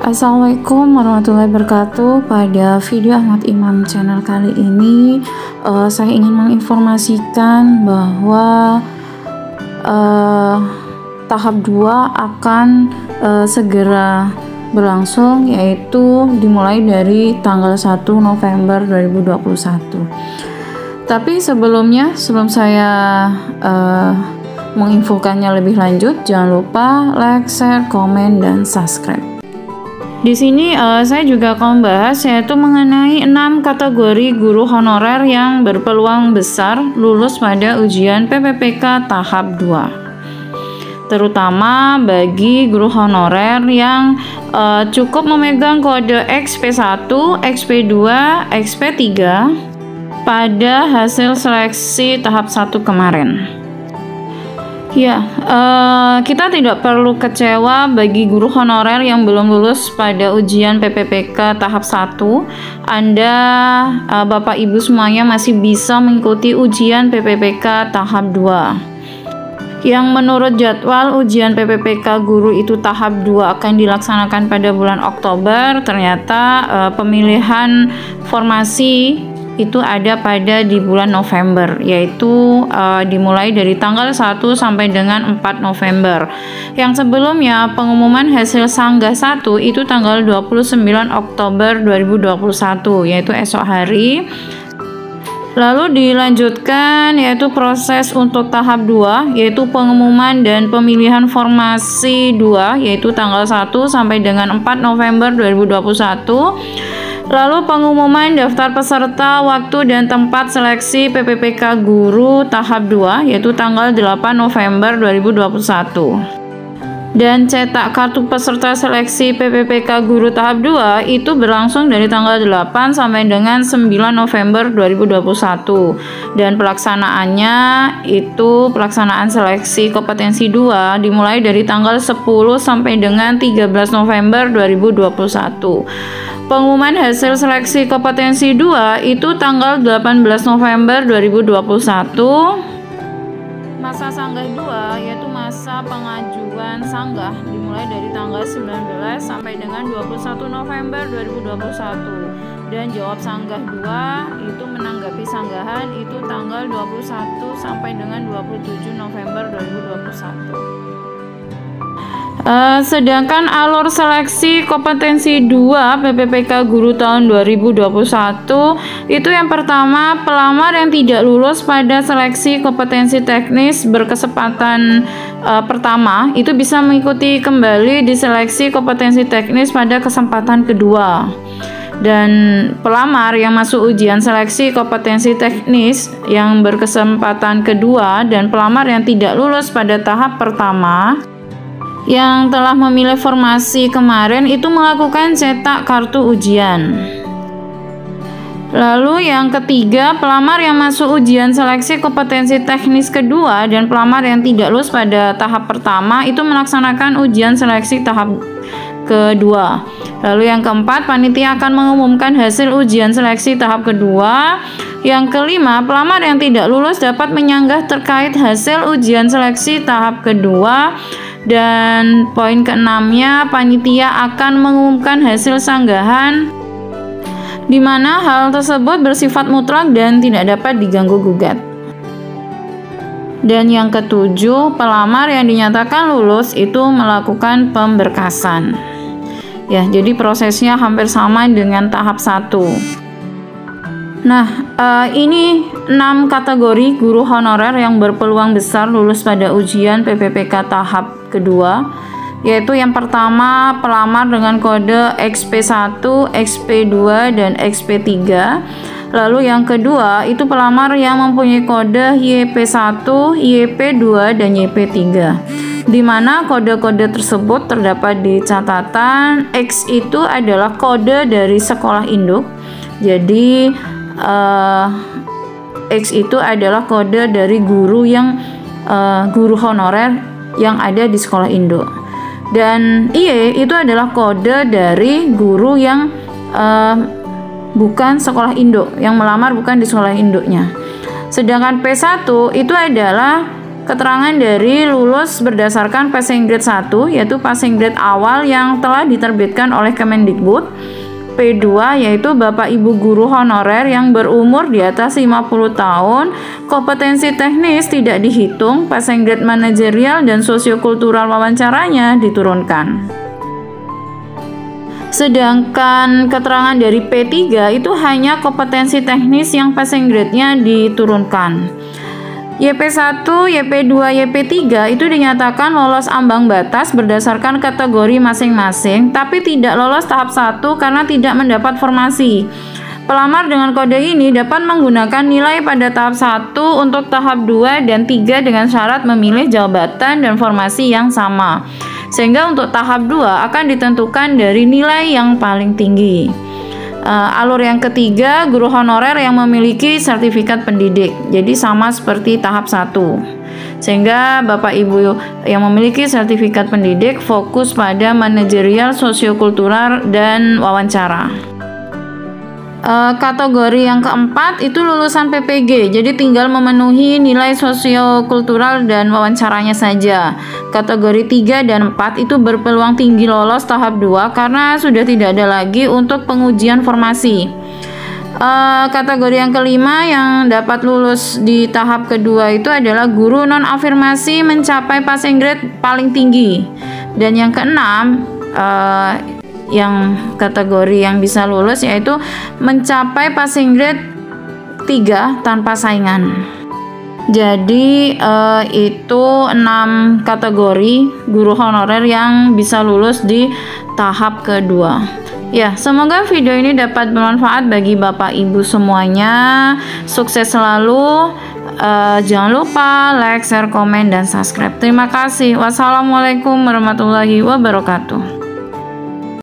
Assalamualaikum warahmatullahi wabarakatuh. Pada video Ahmad Imam channel kali ini saya ingin menginformasikan bahwa tahap 2 akan segera berlangsung, yaitu dimulai dari tanggal 1 November 2021. Tapi sebelum saya menginfokannya lebih lanjut, jangan lupa like, share, komen, dan subscribe. Di sini saya juga akan membahas yaitu mengenai 6 kategori guru honorer yang berpeluang besar lulus pada ujian PPPK tahap 2. Terutama bagi guru honorer yang cukup memegang kode XP1, XP2, XP3 pada hasil seleksi tahap 1 kemarin. Ya, kita tidak perlu kecewa bagi guru honorer yang belum lulus pada ujian PPPK tahap 1. Anda, Bapak Ibu semuanya masih bisa mengikuti ujian PPPK tahap 2. Yang menurut jadwal ujian PPPK guru itu tahap 2 akan dilaksanakan pada bulan Oktober. Ternyata pemilihan formasi itu ada pada di bulan November, yaitu dimulai dari tanggal 1 sampai dengan 4 November. Yang sebelumnya pengumuman hasil sanggah 1 itu tanggal 29 Oktober 2021, yaitu esok hari. Lalu dilanjutkan yaitu proses untuk tahap 2, yaitu pengumuman dan pemilihan formasi 2, yaitu tanggal 1 sampai dengan 4 November 2021. Lalu pengumuman daftar peserta, waktu dan tempat seleksi PPPK guru tahap 2, yaitu tanggal 8 November 2021. Dan cetak kartu peserta seleksi PPPK guru tahap 2 itu berlangsung dari tanggal 8 sampai dengan 9 November 2021. Dan pelaksanaannya itu pelaksanaan seleksi kompetensi 2 dimulai dari tanggal 10 sampai dengan 13 November 2021. Pengumuman hasil seleksi kompetensi 2 itu tanggal 18 November 2021. Masa sanggah 2 yaitu masa pengajuan sanggah dimulai dari tanggal 19 sampai dengan 21 November 2021. Dan jawab sanggah 2 itu menanggapi sanggahan itu tanggal 21 sampai dengan 27 November 2021. Sedangkan alur seleksi kompetensi 2 PPPK guru tahun 2021 itu yang pertama, pelamar yang tidak lulus pada seleksi kompetensi teknis berkesempatan pertama itu bisa mengikuti kembali di seleksi kompetensi teknis pada kesempatan kedua. Dan pelamar yang masuk ujian seleksi kompetensi teknis yang berkesempatan kedua dan pelamar yang tidak lulus pada tahap pertama yang telah memilih formasi kemarin itu melakukan cetak kartu ujian. Lalu yang ketiga, pelamar yang masuk ujian seleksi kompetensi teknis kedua dan pelamar yang tidak lulus pada tahap pertama itu melaksanakan ujian seleksi tahap kedua. Lalu yang keempat, panitia akan mengumumkan hasil ujian seleksi tahap kedua. Yang kelima, pelamar yang tidak lulus dapat menyanggah terkait hasil ujian seleksi tahap kedua. Dan poin keenamnya, panitia akan mengumumkan hasil sanggahan di mana hal tersebut bersifat mutlak dan tidak dapat diganggu gugat. Dan yang ketujuh, pelamar yang dinyatakan lulus itu melakukan pemberkasan. Ya, jadi prosesnya hampir sama dengan tahap 1. Nah, ini 6 kategori guru honorer yang berpeluang besar lulus pada ujian PPPK tahap kedua, yaitu yang pertama, pelamar dengan kode XP1, XP2, dan XP3. Lalu yang kedua, itu pelamar yang mempunyai kode YP1, YP2, dan YP3. Di mana kode-kode tersebut terdapat di catatan. X itu adalah kode dari sekolah induk. Jadi X itu adalah kode dari guru yang guru honorer yang ada di sekolah induk. Dan Y itu adalah kode dari guru yang bukan sekolah induk, yang melamar bukan di sekolah induknya. Sedangkan P1 itu adalah keterangan dari lulus berdasarkan passing grade 1, yaitu passing grade awal yang telah diterbitkan oleh Kemendikbud. P2 yaitu Bapak Ibu guru honorer yang berumur di atas 50 tahun, kompetensi teknis tidak dihitung, passing grade manajerial dan sosiokultural wawancaranya diturunkan. Sedangkan keterangan dari P3 itu hanya kompetensi teknis yang passing grade-nya diturunkan. YP1, YP2, YP3 itu dinyatakan lolos ambang batas berdasarkan kategori masing-masing, tapi tidak lolos tahap 1 karena tidak mendapat formasi. Pelamar dengan kode ini dapat menggunakan nilai pada tahap 1 untuk tahap 2 dan 3 dengan syarat memilih jabatan dan formasi yang sama. Sehingga untuk tahap 2 akan ditentukan dari nilai yang paling tinggi. Alur yang ketiga, guru honorer yang memiliki sertifikat pendidik. Jadi sama seperti tahap 1. Sehingga Bapak Ibu yang memiliki sertifikat pendidik fokus pada manajerial, sosiokultural, dan wawancara. Kategori yang keempat itu lulusan PPG, jadi tinggal memenuhi nilai sosiokultural dan wawancaranya saja. Kategori 3 dan 4 itu berpeluang tinggi lolos tahap 2 karena sudah tidak ada lagi untuk pengujian formasi. Kategori yang kelima yang dapat lulus di tahap kedua itu adalah guru non-afirmasi mencapai passing grade paling tinggi. Dan yang keenam, yang kategori yang bisa lulus yaitu mencapai passing grade 3 tanpa saingan. Jadi itu 6 kategori guru honorer yang bisa lulus di tahap kedua. Ya, semoga video ini dapat bermanfaat bagi Bapak Ibu semuanya. Sukses selalu. Jangan lupa like, share, komen, dan subscribe. Terima kasih. Wassalamualaikum warahmatullahi wabarakatuh.